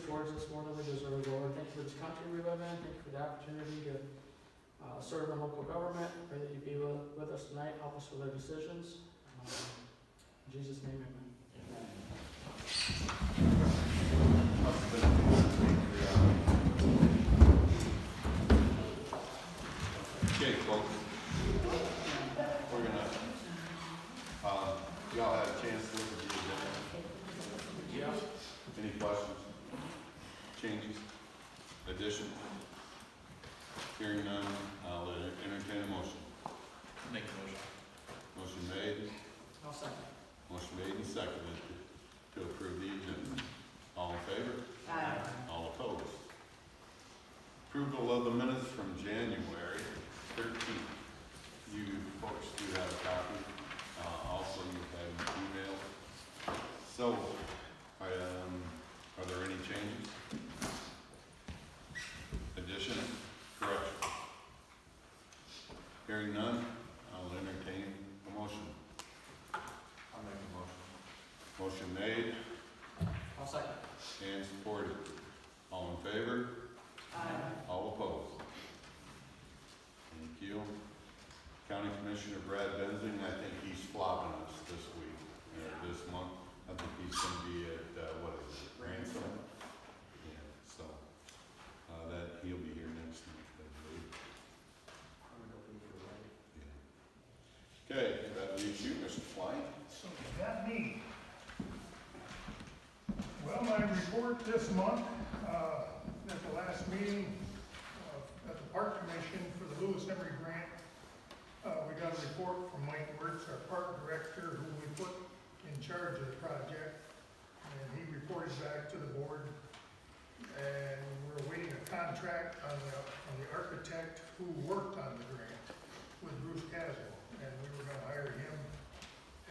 towards us more than we deserve, Lord. Thank you for this country we live in. Thank you for the opportunity to serve in local government. Pray that you be with us tonight. Help us with our decisions. In Jesus' name, amen. Okay, folks, we're gonna, y'all had a chance to look at the agenda? Yeah. Any questions, changes, additions? Hearing none, I'll entertain a motion. Make a motion. Motion made, I'll second. motion made and seconded to approve the agenda. All in favor? Aye. All opposed? Approval of the minutes from January 13th. You folks do have a copy. Also, you have an email. So, are there any changes? Additions? Corrections? Hearing none, I'll entertain a motion. I'll make a motion. Motion made I'll second. and supported. All in favor? Aye. All opposed? Thank you. County Commissioner Brad Benzing, I think he's flopping us this week, this month. I think he's gonna be at, what is it, Ransom? Yeah, so, that, he'll be here next month, I believe. Yeah. Okay, that leaves you, Mr. Fly. So you got me. Well, my report this month, at the last meeting, at the Park Commission for the Lewis Emery Grant, we got a report from Mike Wirtz, our park director, who we put in charge of the project. And he reported back to the board. And we're awaiting a contract on the architect who worked on the grant with Bruce Caswell. And we were gonna hire him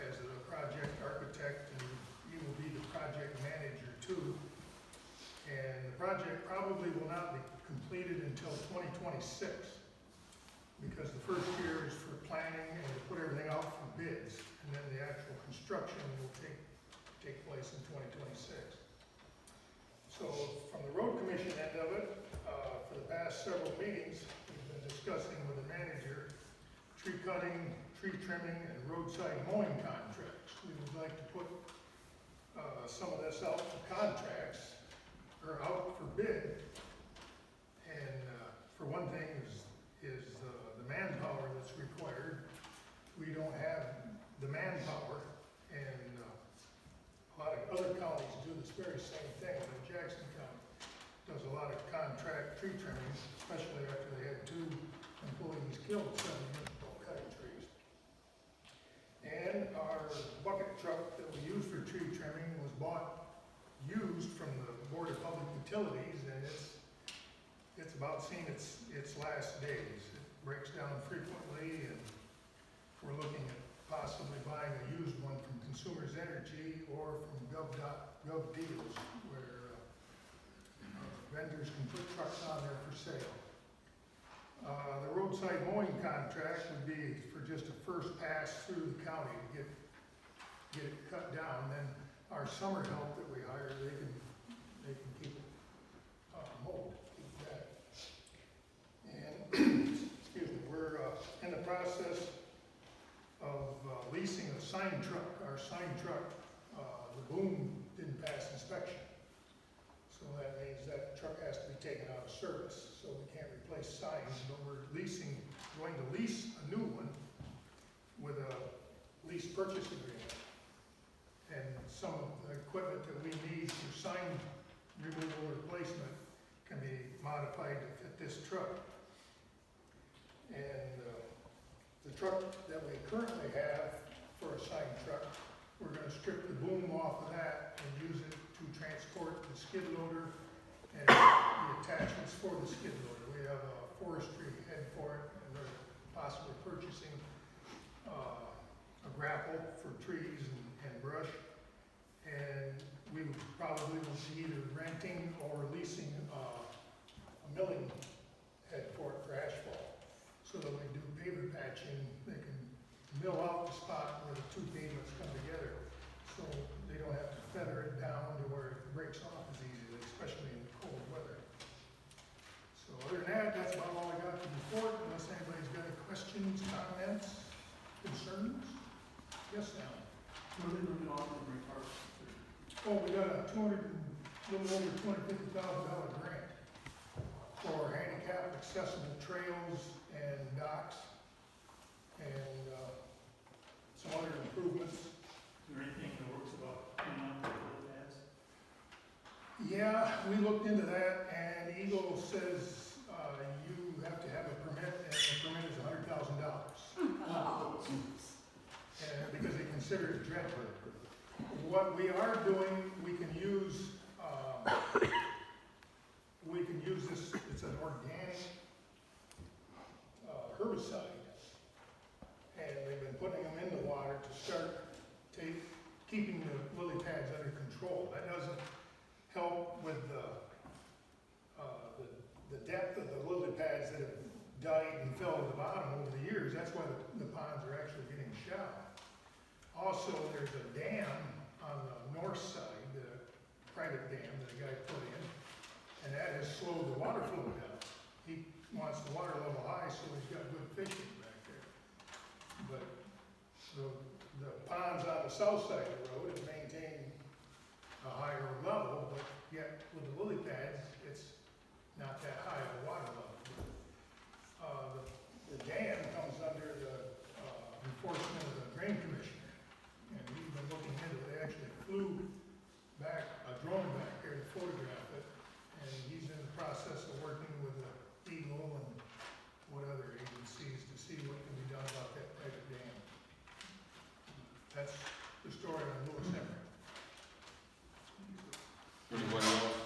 as the project architect, and he will be the project manager too. And the project probably will not be completed until 2026, because the first year is for planning and to put everything out for bids, and then the actual construction will take place in 2026. So from the road commission end of it, for the past several meetings, we've been discussing with the manager tree cutting, tree trimming, and roadside mowing contracts. We would like to put some of this out for contracts, or out for bid. And for one thing is the manpower that's required. We don't have the manpower, and a lot of other counties do this very same thing. Like Jackson County does a lot of contract tree trimming, especially after they had 2 employees killed 7 years ago cutting trees. And our bucket truck that we use for tree trimming was used from the Board of Public Utilities, and it's about seen its last days. It breaks down frequently, and we're looking at possibly buying a used one from Consumers Energy or from Gov Deals, where vendors can put trucks on there for sale. The roadside mowing contract would be for just a first pass through the county to get it cut down. Then our summer help that we hire, they can keep it mowed, keep that. And excuse me, we're in the process of leasing a sign truck. Our sign truck, the boom didn't pass inspection. So that means that truck has to be taken out of service, so we can't replace signs, but we're going to lease a new one with a lease purchase agreement. And some of the equipment that we need for sign removal replacement can be modified to fit this truck. And the truck that we currently have for a sign truck, we're gonna strip the boom off of that and use it to transport the skid loader and the attachments for the skid loader. We have a forestry head for it, and we're possibly purchasing a grapple for trees and brush. And we probably will be either renting or leasing a milling head for it for asphalt. So that when we do paver patching, they can mill out the spot where the 2 pavements come together. So they don't have to feather it down to where it breaks off as easily, especially in little over $250,000 grant for handicap accessible trails and docks and, some other improvements. Is there anything in the works about cleaning up the little pads? Yeah, we looked into that, and Eagle says, you have to have a permit, and the permit is $100,000. And because they consider it dredge. What we are doing, we can use this, it's an organic herbicide. And they've been putting them in the water to start keeping the lily pads under control. That doesn't help with the depth of the lily pads that have died and fell to the bottom over the years. That's why the ponds are actually getting shallow. Also, there's a dam on the north side, the private dam that a guy put in, and that has slowed the water flow down. He wants the water level high, so he's got good fishing back there. But the ponds on the south side of the road have maintained a higher level, but yet with the lily pads, it's not that high of a water level. The dam comes under the enforcement of the drain commissioner, and he's been looking into it. They actually flew back a drone back there to photograph it, and he's in the process of working with the Eagle and what other agencies to see what can be done about that private dam. That's the story on Lewis Emery. Anybody else?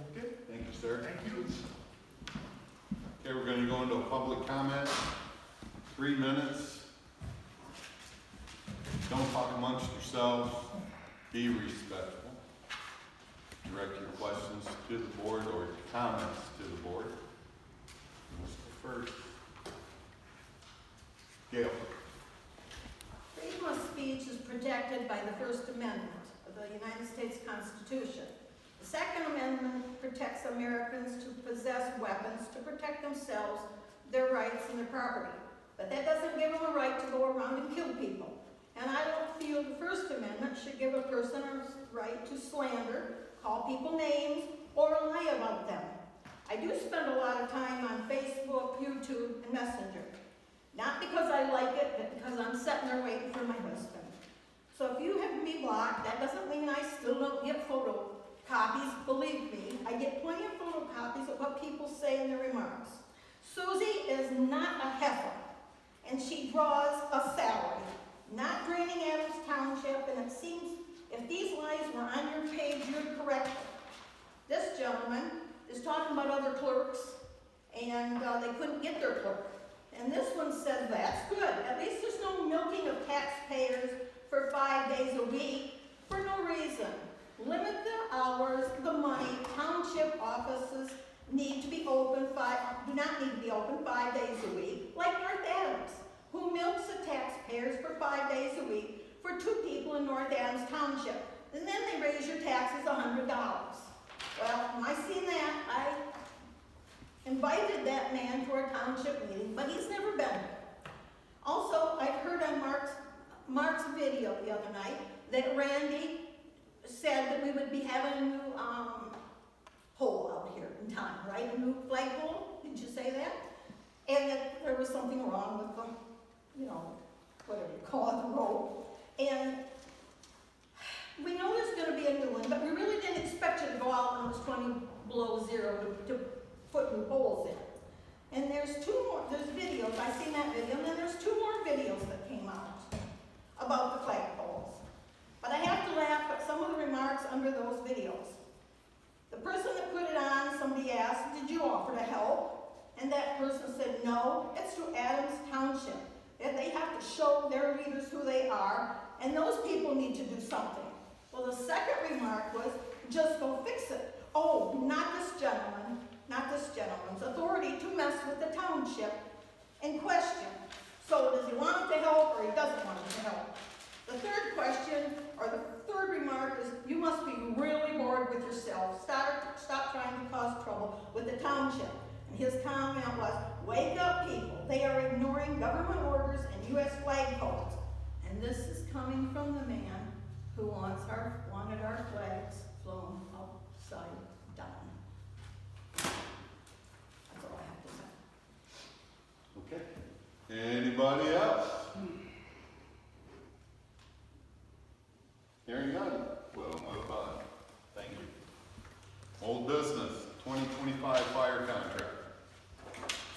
Okay, Thank you, sir. thank you. Okay, we're gonna go into a public comment, 3 minutes. Don't talk amongst yourselves, be respectful. Direct your questions to the board or comments to the board. Who's first? Gail. Freedom of speech is protected by the First Amendment of the United States Constitution. The Second Amendment protects Americans to possess weapons to protect themselves, their rights, and their property. But that doesn't give them a right to go around and kill people. And I don't feel the First Amendment should give a person a right to slander, call people names, or lie about them. I do spend a lot of time on Facebook, YouTube, and Messenger. Not because I like it, but because I'm sitting there waiting for my husband. So if you have me blocked, that doesn't mean I still don't get photocopies. Believe me, I get plenty of photocopies of what people say in their remarks. Susie is not a heifer, and she draws a salary, not draining Adams Township, and it seems if these lies were on your page, you'd correct them. This gentleman is talking about other clerks, and they couldn't get their clerk. And this one said, that's good. At least there's no milking of taxpayers for 5 days a week for no reason. Limit the hours, the money. Township offices need to be open do not need to be open 5 days a week, like North Adams, who milks the taxpayers for 5 days a week for 2 people in North Adams Township. And then they raise your taxes $100. Well, when I seen that, I invited that man to our township meeting, but he's never been there. Also, I heard on Mark's video the other night that Randy said that we would be having a new pole out here in town, right? A new flagpole, did you say that? And that there was something wrong with the, whatever you call it, the road. And we know there's gonna be a new one, but we really didn't expect you to go out when it was 20 below zero to put new poles in. And there's videos, I seen that video, and then there's 2 more videos that came out about the flagpoles. But I have to laugh at some of the remarks under those videos. The person that put it on, somebody asked, did you offer to help? And that person said, no, it's through Adams Township. And they have to show their leaders who they are, and those people need to do something. Well, the second remark was, just go fix it. Oh, not this gentleman's authority to mess with the township in question. So does he want him to help or he doesn't want him to help? The third question, or the third remark is, you must be really bored with yourself. Stop trying to cause trouble with the township. And his comment was, wake up people. They are ignoring government orders and U.S. flag poles. And this is coming from the man who wanted our flags flown upside down. That's all I have to say. Okay. Anybody else? Hearing none. We'll move on. Thank you. Old business, 2025 fire contract.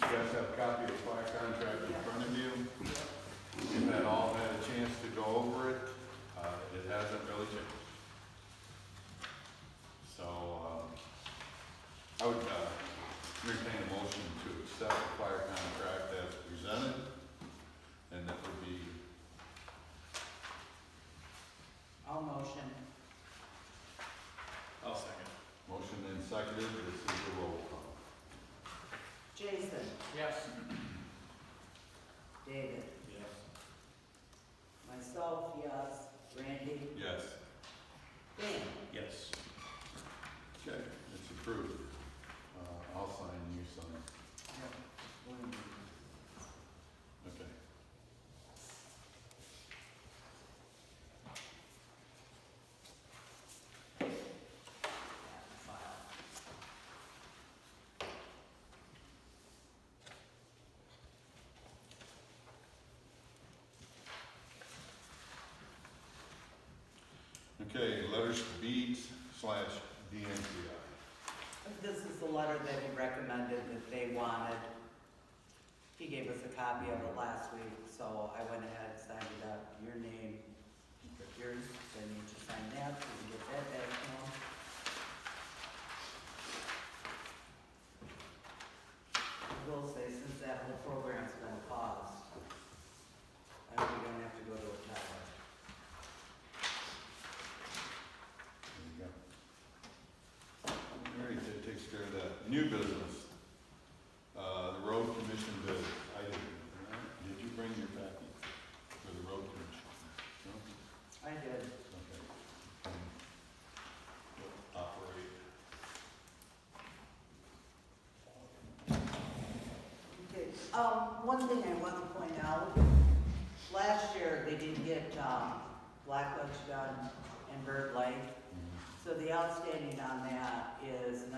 You guys have a copy of the fire contract in front of you. You've all had a chance to go over it. It hasn't really changed. So, I would entertain a motion to accept the fire contract as presented. And that would be, I'll motion. I'll second. motion and seconded. This is a roll call. Jason, Yes. David, Yes. myself, yes. Randy, Yes. Dan. Yes. Okay, it's approved. I'll sign, you sign. Okay. Okay, letters to beads / DNCI. This is the letter that he recommended that they wanted. He gave us a copy of it last week, so I went ahead and signed it up. Your name, yours, so I need to sign that, so we can get that back to him. I will say, since that whole program's been paused, I hope we don't have to go to a tower. There you go. All right, that takes care of that. New business. The road commission bid. I didn't. Did you bring your packet for the road commission? No? I did. Okay. Operate. Okay, one thing I want to point out, last year they didn't get, Blackledge done and Bird Lake, so the outstanding on that is $95,192.50.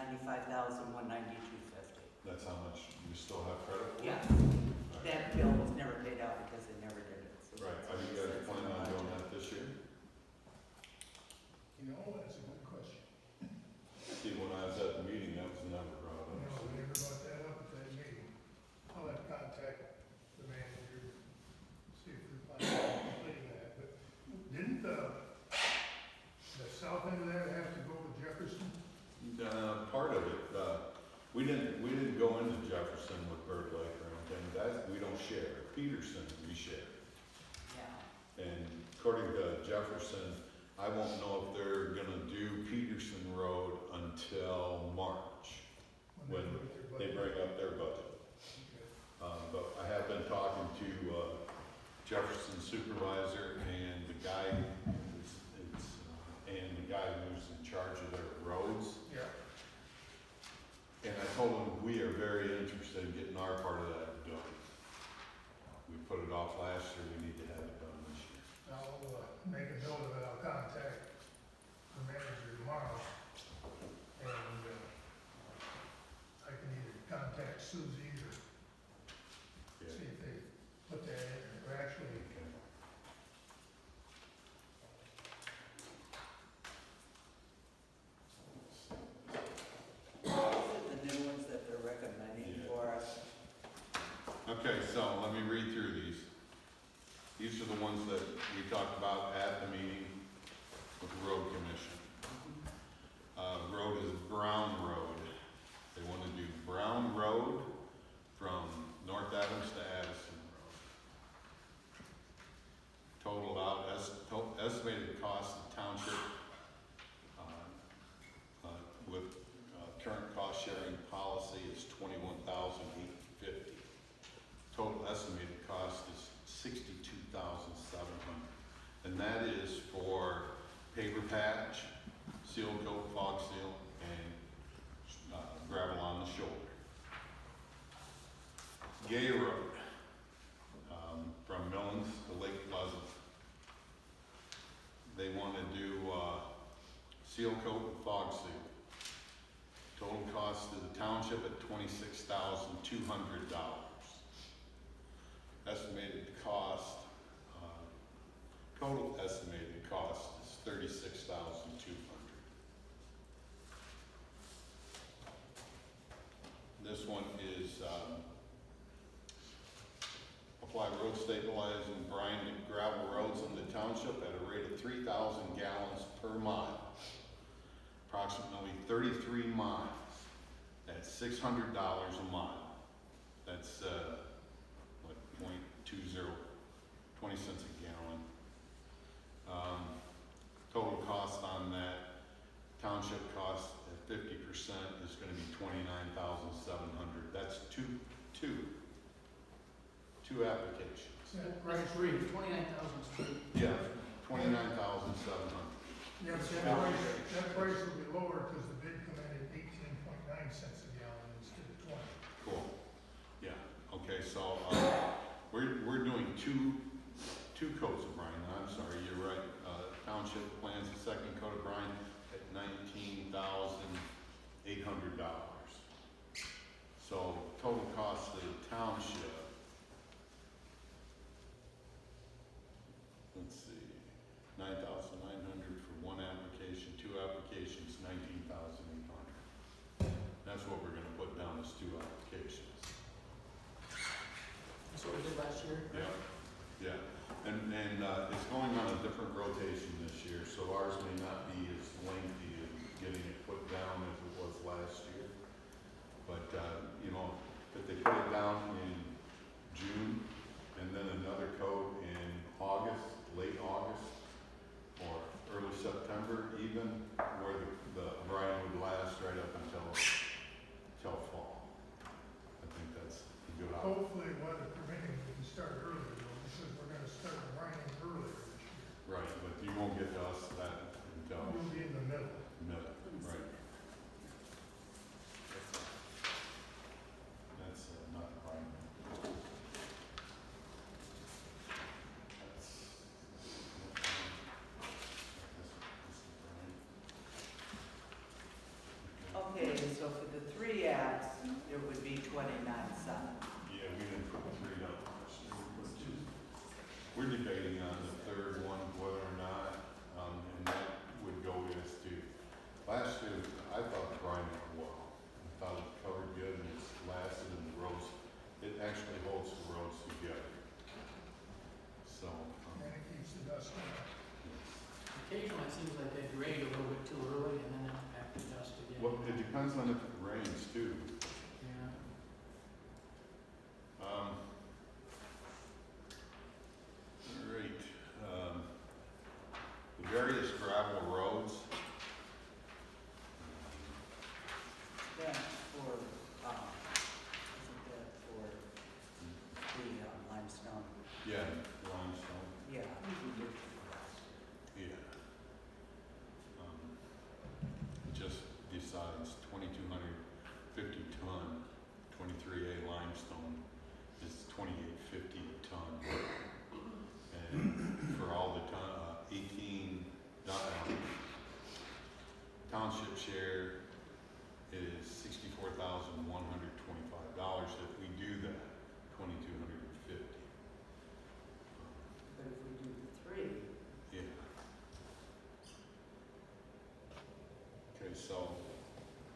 That's how much you still have credit for? Yeah, that bill was never paid out because they never did it. So Right, are you guys planning on doing that this year? You know, that's a good question. See, when I was at the meeting, that was never brought You know, up. we never brought that up at that meeting. I'll have to contact the manager, see if we're planning on completing that, but didn't the south end of that have to go to Jefferson? Part of it, we didn't go into Jefferson with Bird Lake or anything, that, we don't share. Peterson, we share. Yeah, And according to Jefferson, I won't know if they're gonna do Peterson Road until March, when they bring up their budget. But I have been talking to Jefferson supervisor and the guy who's in charge of their roads. Yeah. And I told him we are very interested in getting our part of that done. We put it off last year, we need to have it done this year. I'll make a note of it, I'll contact the manager tomorrow, and I can either contact Suzie or Yeah. see if they put that in, or actually, Okay. these are the new ones that they're recommending Yeah. for us. Okay, so let me read through these. These are the ones that we talked about at the meeting with the road commission. Road is Brown Road. They want to do Brown Road from North Adams to Addison Road. Total out, estimated cost of township, with current cost sharing policy is $21,850. Total estimated cost is $62,700. And that is for paver patch, seal coat, fog seal, and gravel on the shoulder. Gay Road, from Millens to Lake Pleasant. They want to seal coat and fog seal. Total cost to the township at $26,200. Estimated cost, total estimated cost is $36,200. This one is apply road stabilizing brine and gravel roads in the township at a rate of 3,000 gallons per mile. Approximately 33 miles. That's $600 a mile. That's what, 0.20, 20 cents a gallon. Total cost on that township cost at 50% is going to be $29,700. That's two applications. Right, three, 29,000 street. Yeah, 29,700. Yeah, but that price will be lower because the bid come in at 18.9 cents a gallon instead of 20. Cool. Yeah. Okay. So we're doing two coats of brine. I'm sorry. You're right. Township plans a second coat of brine at $19,800. So total cost to the township. Let's see, 9,900 for one application, two applications, 19,800. That's what we're gonna put down as two applications. That's what we did last year. Yeah, and it's going on a different rotation this year, so ours may not be as lengthy in getting it put down as it was last year. But, you know, if they put it down in June, and then another coat in August, late August, or early September even, where the brine would last right up until fall. I think that's a good option. Hopefully, weather permitting, we can start earlier though, because we're gonna start brining earlier this year. Right, but you won't get to us that until We'll be in the middle. middle, right? That's not brine. Okay, so for the three ads, it would be 29.7. Yeah, we didn't put three down. We're debating on the third one, whether or not, and that would go as to, last year, I thought the brine went well. I thought it covered good and it's lasted and the roads, it actually holds the roads together. So, And it keeps the dust down. Occasionally, it seems like they grade a little bit too early and then it back to dust again. well, it depends on if it rains too. Yeah. All right, the various gravel roads. That's for, isn't that for the limestone? Yeah, limestone, Yeah. We did it last year. yeah. Just decides 2,250 ton, 23A limestone is 2,850 a ton. And for all the 18 township share is $64,125 if we do that, 2,250. But if we do the three, Yeah. Okay, so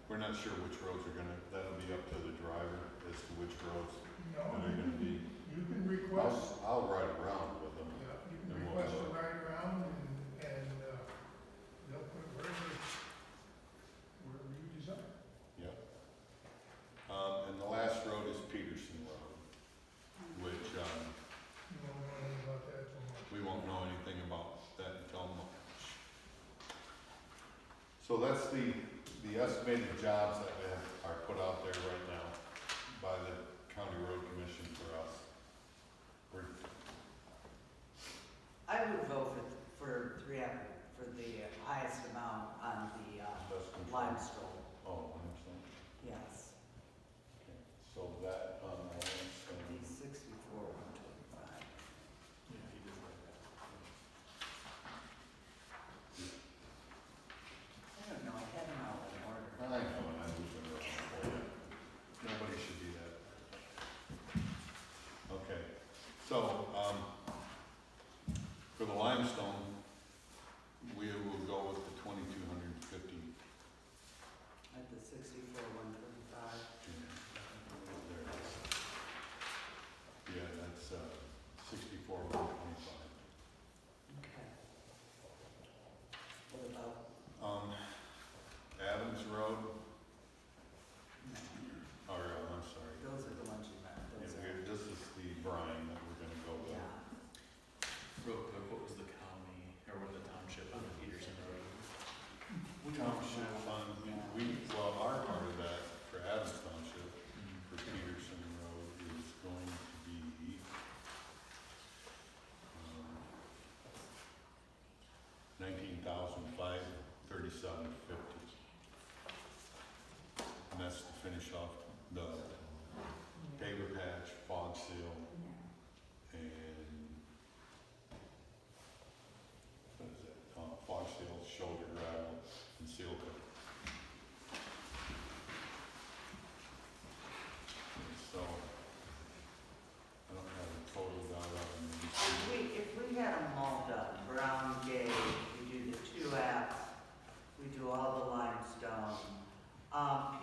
we're not sure which roads are gonna, that'll be up to the driver as to which roads No, that are gonna be. you can request, I'll ride around with them. yeah, you can And we'll request go. a ride around and they'll put it wherever you desire. Yep. And the last road is Peterson Road, which, You won't know anything about that till March. we won't know anything about that until March. So that's the estimated jobs that are put out there right now by the County Road Commission for us. I would vote for the highest amount on the Dust control. limestone. Oh, limestone. Yes. Okay. So that, limestone. The 64,125. Yeah, he did like that. finish off the paver patch, fog seal, and what is it? Fog seal, shoulder gravel, and seal coat. And so, I don't have a total dollar on these. If we had them all done, Brown Gate, we do the 2 apps, we do all the limestone.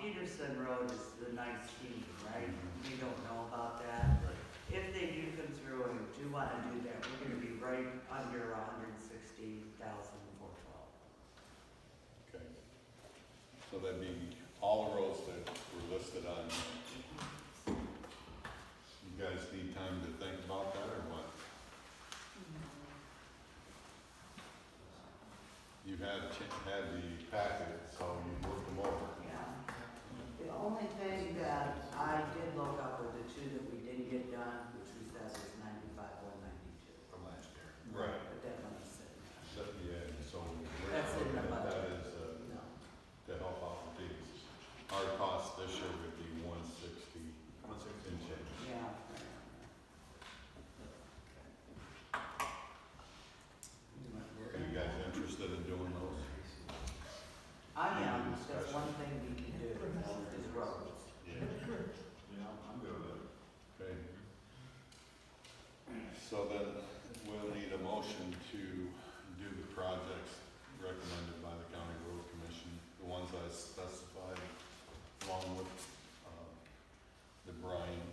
Peterson Road is the 19th, right? We don't know about that. Right. If they do come through and do want to do that, we're gonna be right under 160,412. Okay. So that'd be all the roads that were listed on here. You guys need time to think about that or what? You've had the packet, so you've worked them over. Yeah. The only thing that I did look up were the 2 that we didn't get done, which we said was 95, 192. From last year. Right. But that money's sitting there. Yeah, so we're That's not in the looking at that budget. as, No. to help out with these. Our cost this year would be 160 and change. Yeah. Are you guys interested in doing those? I am, that's one thing we can do, is roads. Yeah. Yeah, I'm good with it. Okay. So then we'll need a motion to do the projects recommended by the County Road Commission, the ones I specified, along with, the brine.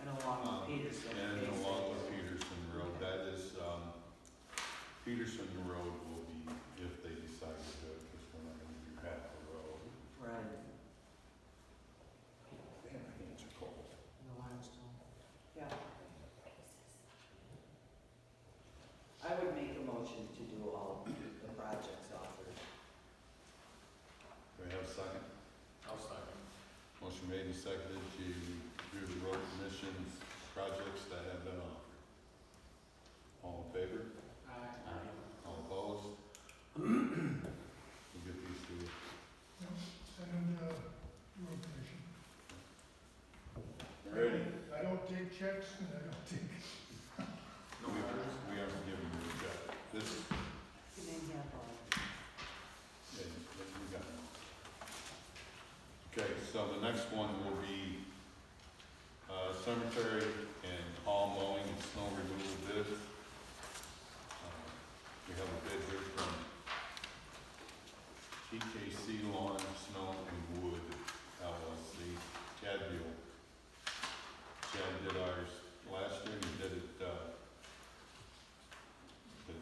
And along with Peterson. And Casey. along with Peterson Road, that is, Peterson Road will be, if they decide to do it, because we're not gonna do half the road. Right. Damn, my hands are cold. The limestone. Yeah. I would make a motion to do all the projects offered. Do we have a second? I'll second. Motion made and seconded to do the road commission's projects that have been offered. All in favor? Aye. All opposed? We'll get these to you. Send them to road commission. Ready? I don't take checks and I don't take, No matters. We haven't given you a check. This, You may have all. yeah, we got it. Okay, so the next one will be, cemetery and hall mowing and snow removal bids. We have a bid here from TKC Lawn, Snow and Wood LLC, Chad Buell. Chad did ours last year, he did it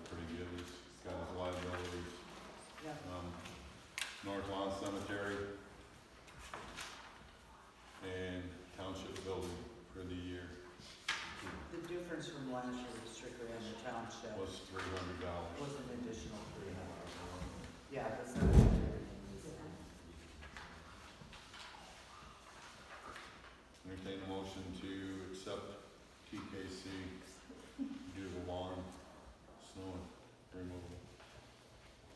pretty good, he's got his liabilities. Yeah. North Lawn Cemetery and Township Building for the year The difference from last year was strictly on the township, was $300. was an additional 300. Yeah, the cemetery. Entertain a motion to accept TKC, do the lawn, snow removal.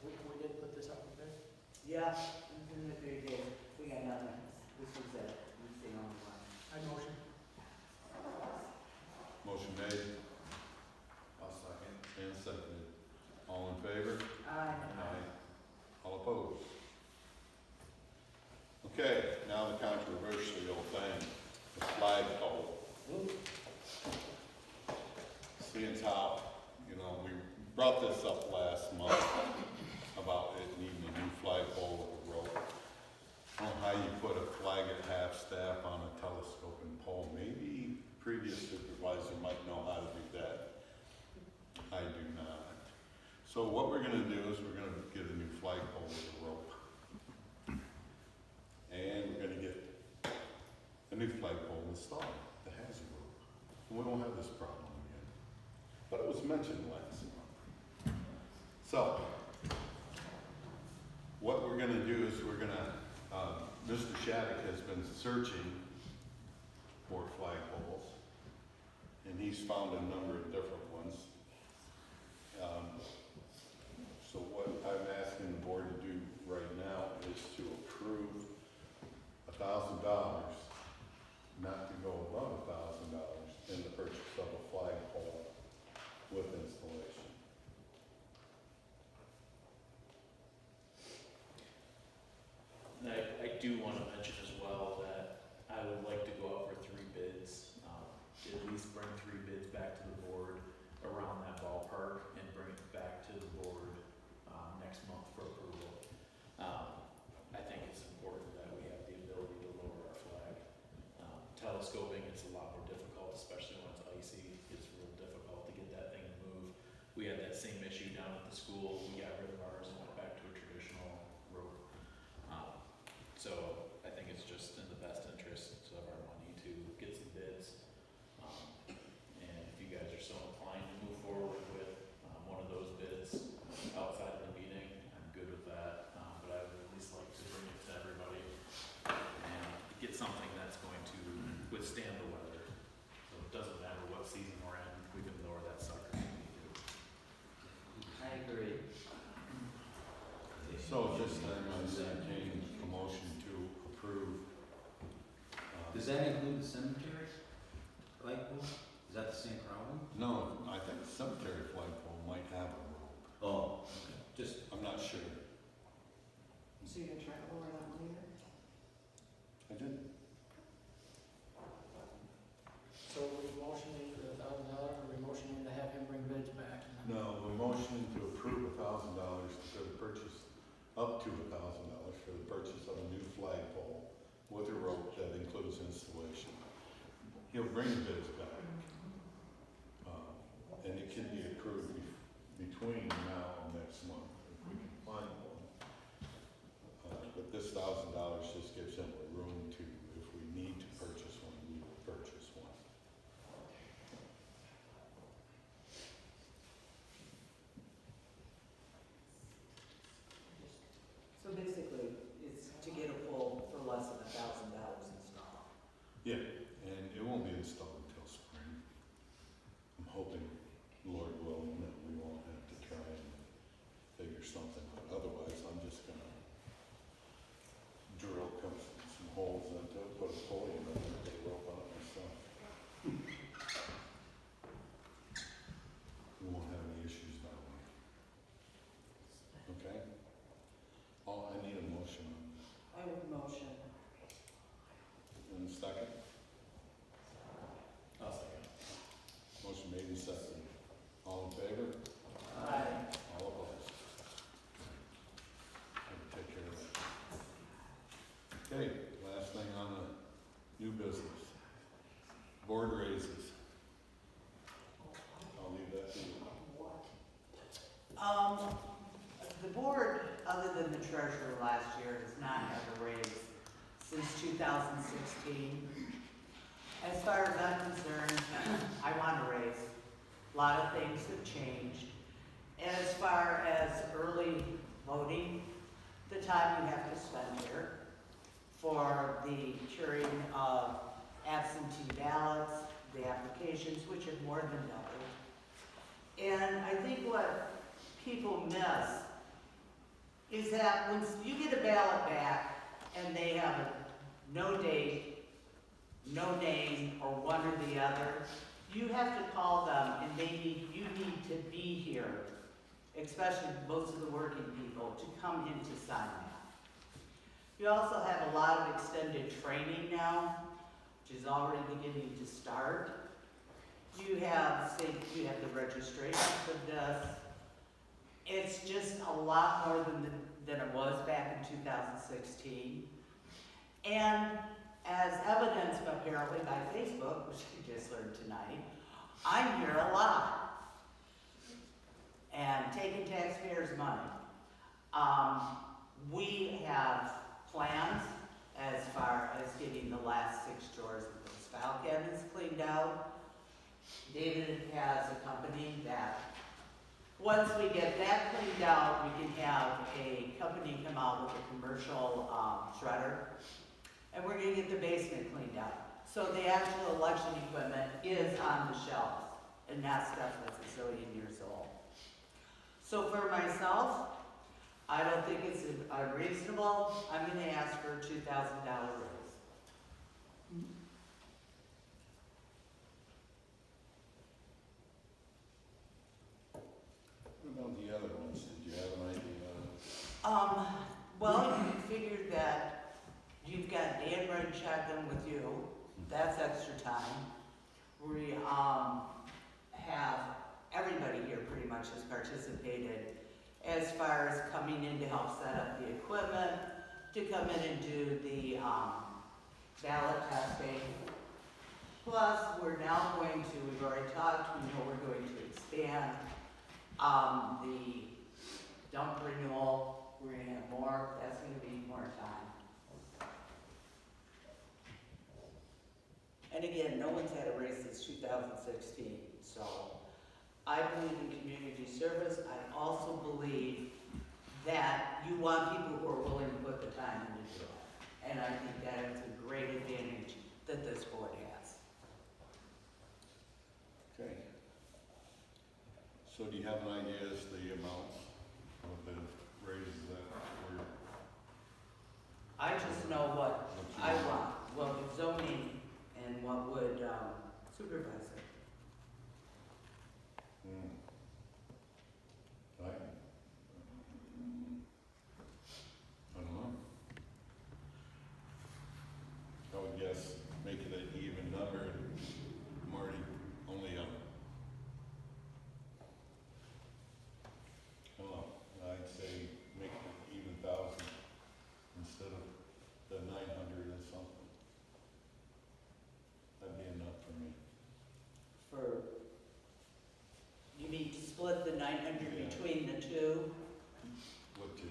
We did put this up, okay? Yeah, it's in the 3 days. We got nothing. This was it. This is the only one. I motion. Motion made I'll second. and seconded. All in favor? Aye. All opposed? Okay, now the controversial thing, the flagpole. Seeing as how, we brought this up last month about it needing a new flagpole with a rope. I don't know how you put a flag at half-staff on a telescoping pole. Maybe previous supervisor might know how to do that. I do not. So what we're gonna do is we're gonna get a new flagpole with a rope. And we're gonna get a new flagpole installed that has a rope. And we won't have this problem again. But it was mentioned last month. So, what we're gonna do is we're gonna, Mr. Shattuck has been searching for flagpoles. And he's found a number of different ones. So what I'm asking the board to do right now is to approve $1,000, not to go above $1,000 in the purchase of a flagpole with installation. And I do want to mention as well that I would like to go out for 3 bids, at least bring 3 bids back to the board around that ballpark and bring it back to the board next month for approval. I think it's important that we have the ability to lower our flag. Telescoping is a lot more difficult, especially when it's icy. It's real difficult to get that thing to move. We had that same issue down at the school. We got rid of ours and went back to a traditional rope. So I think it's just in the best interest of our money to get some bids. And if you guys are so inclined to move forward with one of those bids outside of the meeting, I'm good with that. But I would at least like to bring it to everybody and get something that's going to withstand the weather. So it doesn't matter what season we're in, we can lower that sucker if we need to. I agree. So just then, I entertain a motion to approve. Does that include the cemetery flagpole? Is that the same problem? No, I think the cemetery flagpole might have a rope. Oh, okay. Just, I'm not sure. So you're gonna try to lower that money then? I did. So we motioning for $1,000, or we motioning to have him bring bids back? And then- No, we're motioning to approve $1,000 for the purchase, up to $1,000 for the purchase of a new flagpole with a rope that includes installation. He'll bring bids back. And it can be approved between now and next month, if we can find one. But this $1,000 just gives him a room to, if we need to purchase one, we will purchase one. So basically, it's to get a pole for less than $1,000 installed. Yeah, and it won't be installed until spring. I'm hoping, Lord willing, that we won't have to try and figure something out. Otherwise, I'm just gonna drill some holes into it, put a pulley in it, and put a rope on it myself. We won't have any issues that way. Okay? Oh, I need a motion on that. I would motion. In a second? I'll second. Motion made and seconded. All in favor? Aye. All opposed? I'll take care of that. Okay, last thing on the new business. Board raises. I'll leave that to you. The board, other than the treasurer last year, has not had a raise since 2016. As far as I'm concerned, I want a raise. A lot of things have changed. And as far as early voting, the time you have to spend here for the curing of absentee ballots, the applications, which have more than doubled. And I think what people miss is that when you get a ballot back and they have a no date, no name, or one or the other, you have to call them and you need to be here, especially most of the working people, to come in to sign that. You also have a lot of extended training now, which is already beginning to start. You have the registration for this. It's just a lot more than it was back in 2016. And as evidenced apparently by Facebook, which we just learned tonight, I'm here a lot and taking taxpayers' money. We have plans as far as getting the last 6 drawers of those file cabinets cleaned out. David has a company that, once we get that cleaned out, we can have a company come out with a commercial shredder, and we're gonna get the basement cleaned out. So the actual election equipment is on the shelves, and that stuff that's a zillion years old. So for myself, I don't think it's unreasonable. I'm gonna ask for a $2,000 raise. to check in with you, that's extra time. We, have, everybody here pretty much has participated as far as coming in to help set up the equipment, to come in and do the, ballot testing. Plus, we're now going to, we've already talked, we know we're going to expand, the dump renewal, we're gonna have more, that's gonna be more time. And again, no one's had a raise since 2016, so I believe in community service. I also believe that you want people who are willing to put the time in to do it. And I think that is a great advantage that this board has. Okay. So do you have an idea as to the amounts of the raises that we're? I just know what I want, what would zoning and what would supervisor. I don't know. I would guess make it an even number, Marty, only I don't know, I'd say make it even 1,000 instead of the 900 or something. That'd be enough for me. For, you mean to split the 900 Yeah. between the two? What you?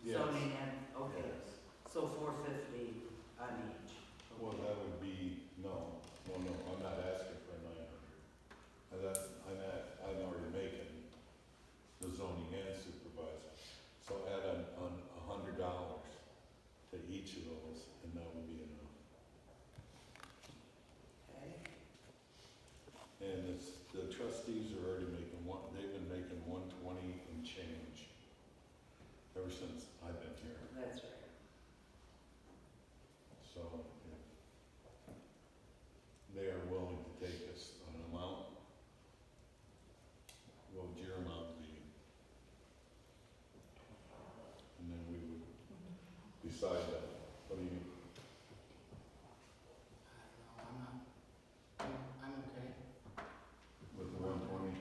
Yes. Zoning and, okay, Yes. so 450 on each. Well, that would be, no, I'm not asking for 900. I'm already making the zoning and supervisor. So add on $100 to each of those, and that would be enough. Okay. And the trustees are already making they've been making 120 and change ever since I've been here. That's right. So if they are willing to take us on an amount, what would your amount be? And then we would decide that. What do you? I don't know, I'm okay. With the 120?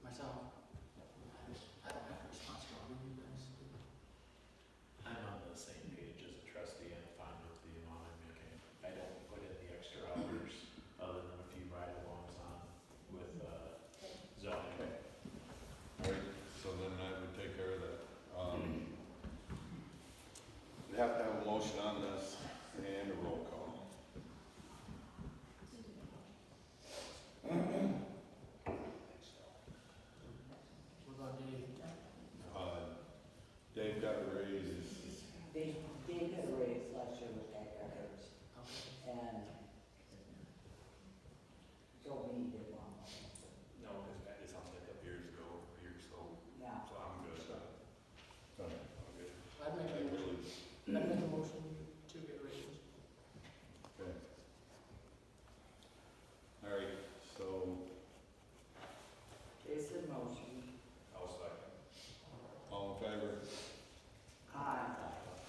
Myself, I don't have responsibility, you guys do. I'm on the same page as a trustee and fine with the amount I'm making. I don't put in the extra hours other than a few ride-alongs on with, zoning. Okay. All right, so then that would take care of that. We have to have a motion on this and a roll call. What about Dave? Dave got a raise. They got a raise last year with that records, Okay. and zoning did one. No, because that is something like a years ago, a year or so, Yeah. so I'm good. All right. I'm good. I'd make I a motion, really, I'd make a motion to get raises. okay. All right, so Jason motion. I'll second. all in favor? Aye.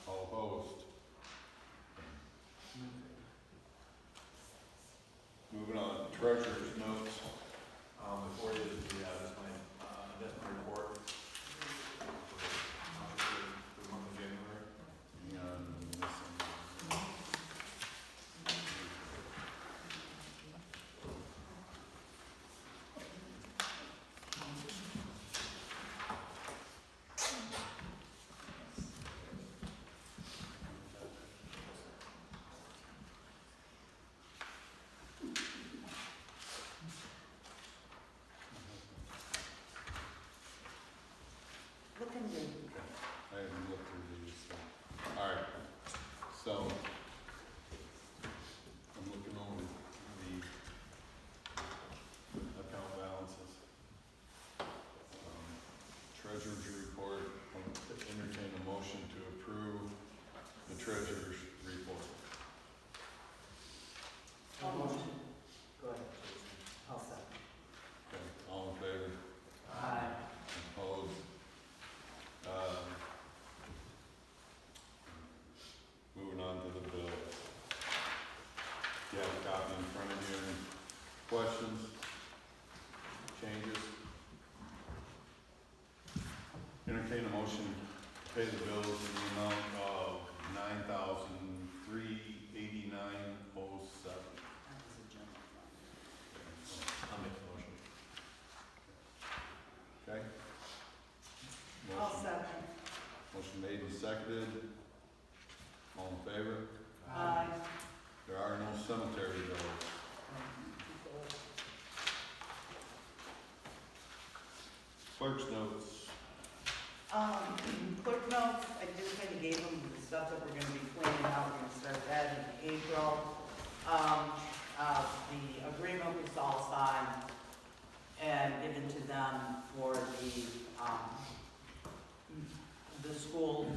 All opposed? Moving on, treasurer's notes. Before you, that's my report for the month of January. And questions? Changes? Entertain a motion to pay the bills in the amount of $9,389.07. That was a general fund. I'll make the motion. Okay? I'll Motion- second. Motion made and seconded. All in favor? Aye. There are no cemetery bills. Clerk's notes. Quick notes, I just kind of gave them the stuff that we're gonna be cleaning out, we're gonna start that in April. The agreement was all signed and given to them for the schools,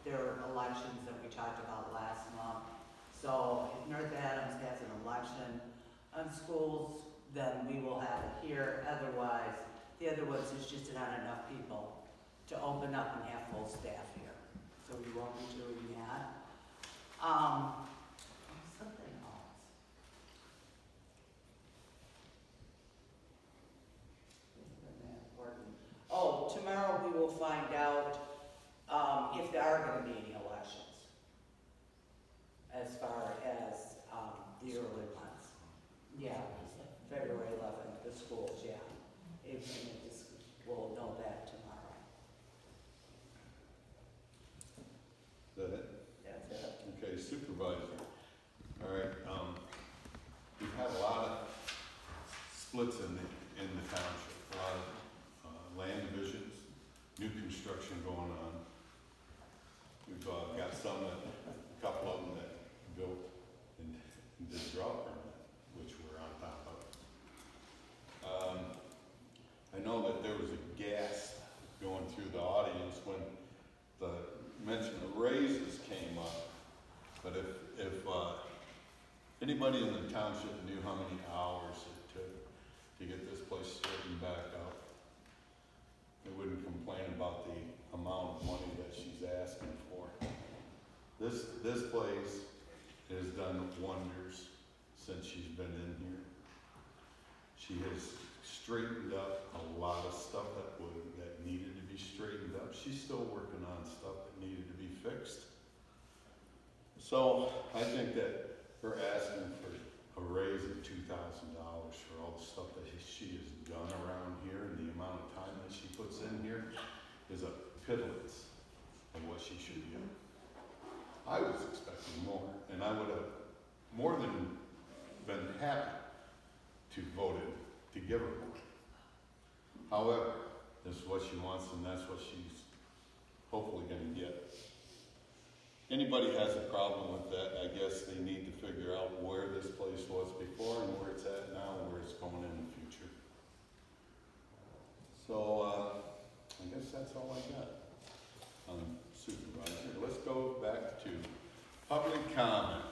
their elections that we talked about last month. So if North Adams has an election on schools, then we will have it here, otherwise, the other ones, there's just not enough people to open up and have full staff here. So we won't be doing that. Something else. Isn't that important? Oh, tomorrow we will find out, if there are gonna be any elections. As far as, the early ones. Yeah, February 11th, the schools, yeah. We'll know that tomorrow. Is that it? That's it. Okay, supervisor. All right, we've had a lot of splits in the township, a lot of land divisions, new construction going on. We've got some that, a couple of them that built and did drought permit, which we're on top of. I know that there was a gas going through the audience when the mention of raises came up. But if anybody in the township knew how many hours it took to get this place straightened back up, they wouldn't complain about the amount of money that she's asking for. This place has done wonders since she's been in here. She has straightened up a lot of stuff that needed to be straightened up. She's still working on stuff that needed to be fixed. So I think that her asking for a raise of $2,000 for all the stuff that she has done around here and the amount of time that she puts in here is a pittance of what she should get. I was expecting more, and I would have more than been happy to vote it to give her more. However, this is what she wants, and that's what she's hopefully going to get. Anybody has a problem with that, I guess they need to figure out where this place was before and where it's at now and where it's going in the future. So, I guess that's all I got on supervisor. Let's go back to public comment.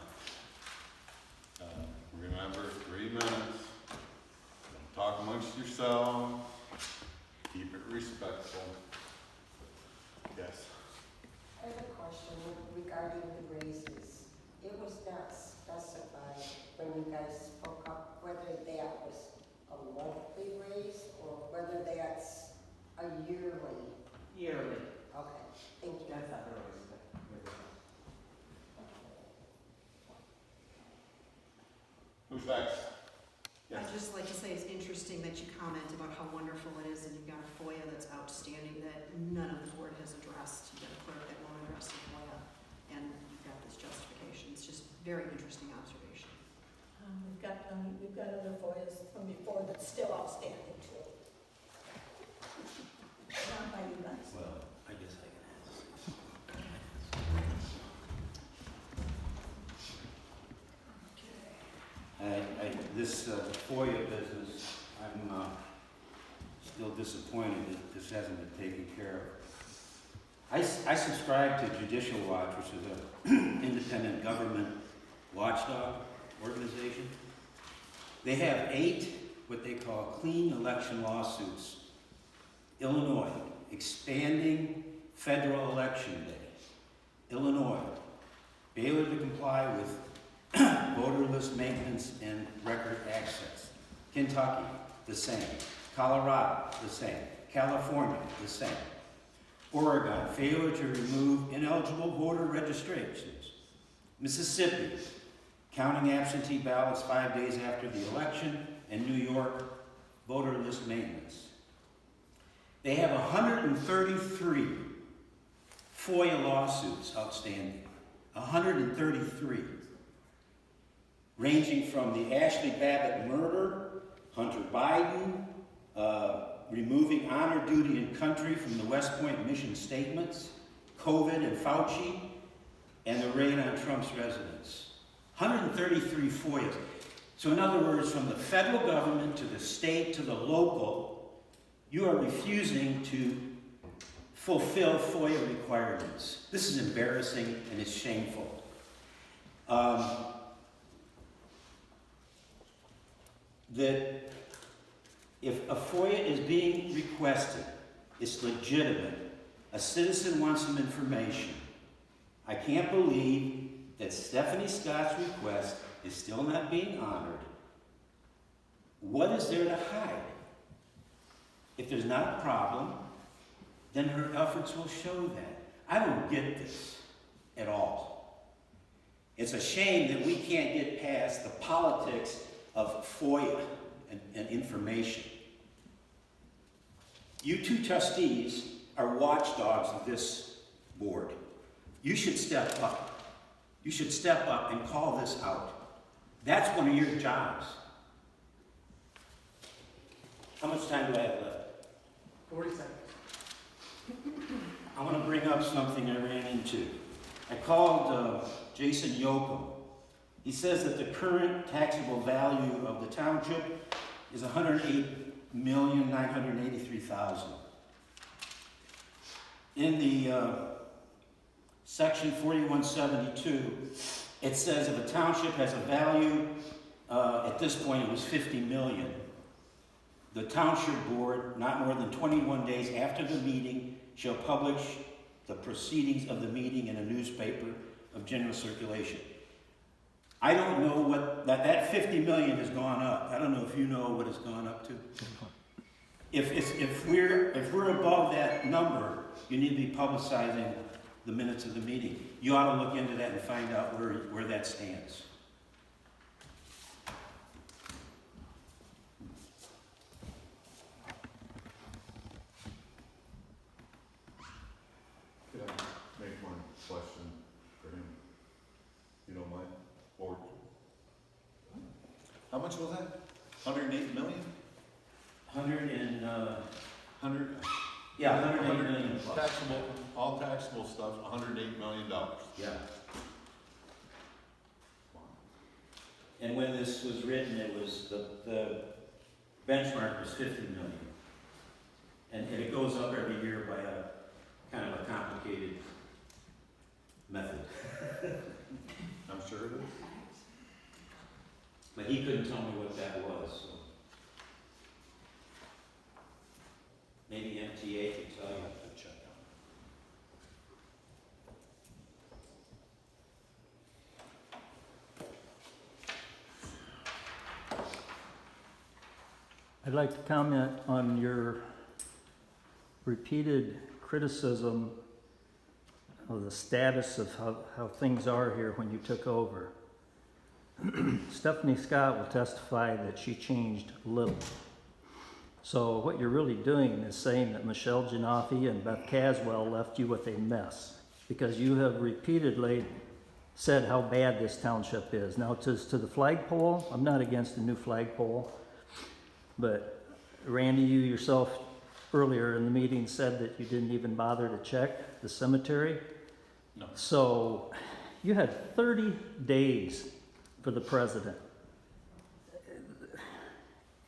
Remember, 3 minutes. Talk amongst yourselves. Keep it respectful. Yes. I have a question regarding the raises. It was not specified when you guys spoke up whether that was a monthly raise or whether that's a yearly. Yearly. Okay, thank you. That's not really specific. Who's next? I'd just like to say it's interesting that you comment about how wonderful it is and you've got a FOIA that's outstanding that none of the board has addressed. You've got a clerk that won't address the FOIA and you've got this justification. It's just very interesting observation. We've got other FOIAs from before that's still outstanding too. Not by you guys. Well, I guess I can ask. This FOIA business, I'm still disappointed that this hasn't been taken care of. I subscribe to Judicial Watch, which is an independent government watchdog organization. They have 8 what they call clean election lawsuits. Illinois, expanding federal election day. Illinois, failure to comply with voter list maintenance and record access. Kentucky, the same. Colorado, the same. California, the same. Oregon, failure to remove ineligible voter registrations. Mississippi, counting absentee ballots 5 days after the election. And New York, voter list maintenance. They have 133 FOIA lawsuits outstanding. 133. Ranging from the Ashley Babbitt murder, Hunter Biden, removing honor duty and country from the West Point mission statements, COVID and Fauci, and the raid on Trump's residence. 133 FOIAs. So in other words, from the federal government to the state to the local, you are refusing to fulfill FOIA requirements. This is embarrassing and it's shameful. That if a FOIA is being requested, it's legitimate. A citizen wants some information. I can't believe that Stephanie Scott's request is still not being honored. What is there to hide? If there's not a problem, then her efforts will show that. I don't get this at all. It's a shame that we can't get past the politics of FOIA and information. You two trustees are watchdogs of this board. You should step up. You should step up and call this out. That's one of your jobs. How much time do I have left? 40 seconds. I want to bring up something I ran into. I called Jason Yoakum. He says that the current taxable value of the township is $108,983,000. In the section 4172, it says if a township has a value, at this point it was $50 million, the township board, not more than 21 days after the meeting, shall publish the proceedings of the meeting in a newspaper of general circulation. I don't know what, that 50 million has gone up. I don't know if you know what it's gone up to. If we're above that number, you need to be publicizing the minutes of the meeting. You ought to look into that and find out where that stands. Could I make one question for him? You don't mind? Or how much was that? 108 million? 108 million plus. Taxable, all taxable stuff, $108 million. Yeah. And when this was written, it was the benchmark was 50 million. And it goes up every year by a kind of a complicated method. I'm sure it is. But he couldn't tell me what that was, so. Maybe MTA can tell you. Check out. I'd like to comment on your repeated criticism of the status of how things are here when you took over. Stephanie Scott will testify that she changed little. So what you're really doing is saying that Michelle Giannotti and Beth Caswell left you with a mess, because you have repeatedly said how bad this township is. Now, to the flagpole, I'm not against a new flagpole, but Randy, you yourself earlier in the meeting said that you didn't even bother to check the cemetery. No. So you had 30 days for the president.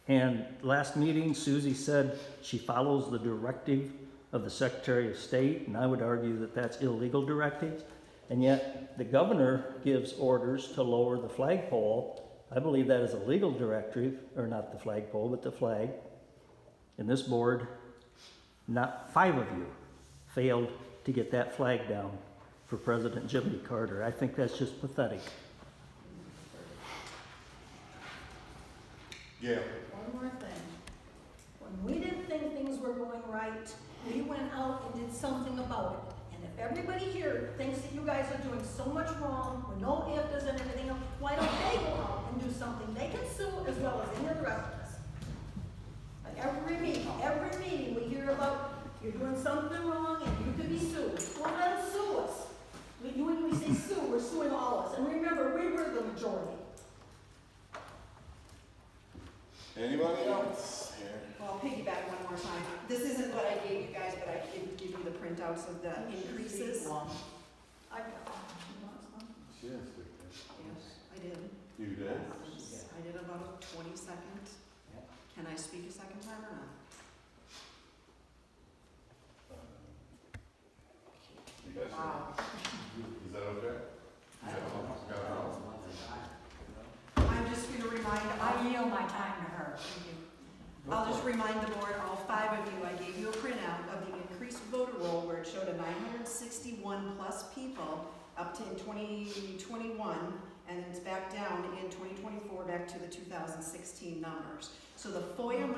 And last meeting, Susie said she follows the directive of the Secretary of State, and I would argue that that's illegal directives. And yet the governor gives orders to lower the flagpole. I believe that is a legal directive, or not the flagpole, but the flag. And this board, not 5 of you, failed to get that flag down for President Jimmy Carter. I think that's just pathetic. Yeah. one more thing. When we didn't think things were going right, we went out and did something about it. And if everybody here thinks that you guys are doing so much wrong, with no ifs and everything else, why don't they go out and do something? They can sue as well as any of the rest of us. Like every meeting, we hear about you're doing something wrong and you could be sued. Well, let them sue us. When we say sue, we're suing all of us. And remember, we were the majority. Anybody else here? Well, I'll piggyback one more time. This isn't what I gave you guys, but I did give you the printouts of the increases. I got it. She has to. Yes, I did. You did? I did about a 20-second. Can I speak a second time or not? You guys, is that okay? I'm just going to remind, I yield my time to her. I'll just remind the board, all 5 of you, I gave you a printout of the increased voter roll where it showed a 961 plus people up to in 2021, and then it's back down in 2024 back to the 2016 numbers. So the FOIA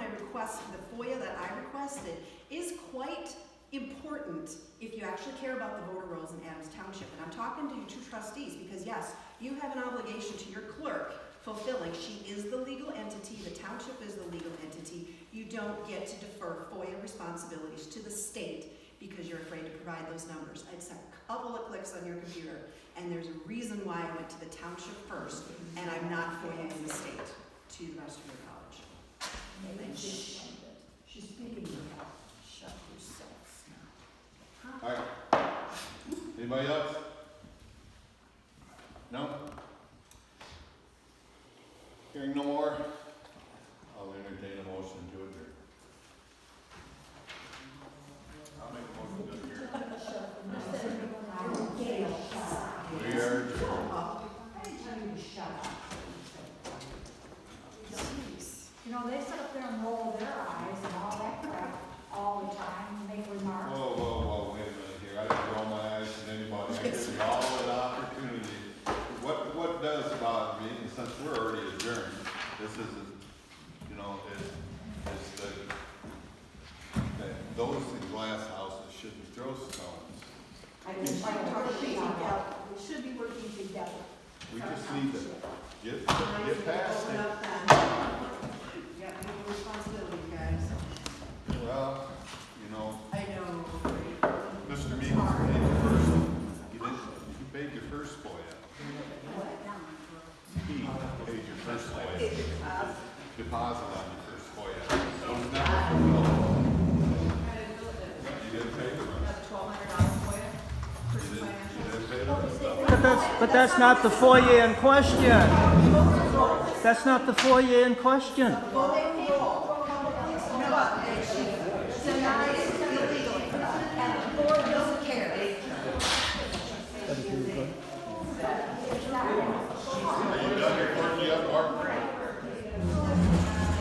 that I requested is quite important if you actually care about the voter rolls in Adams Township. And I'm talking to you two trustees because yes, you have an obligation to your clerk fulfilling. She is the legal entity, the township is the legal entity. You don't get to defer FOIA responsibilities to the state because you're afraid to provide those numbers. It's a couple of clicks on your computer, and there's a reason why I went to the township first, and I'm not FOIAing the state to the rest of your college. Thank you. She's speaking about shut yourselves now. All right. Anybody else? No? Hearing no more, I'll entertain a motion to adjourn. I'll make a motion to adjourn. We are adjourned. You know, they sit up there and roll their eyes and all that crap all the time and make remarks. Whoa, wait a minute here. I didn't roll my eyes at anybody. I give you all an opportunity. What does bother me, and since we're already adjourned, this isn't, you know, it's that those in glass houses shouldn't throw stones. I just like to work together. We should be working together. We just need to get past Open it. up then. Yeah, new responsibility, guys. Well, you know, I know. Mr. Meeks paid your first, you paid your first FOIA. He paid your first FOIA. Deposit on your first FOIA. So it was never fulfilled. You didn't pay the rest. $1,200 FOIA. You didn't pay the rest. But that's not the FOIA in question. That's not the FOIA in question. Voting roll. No, denied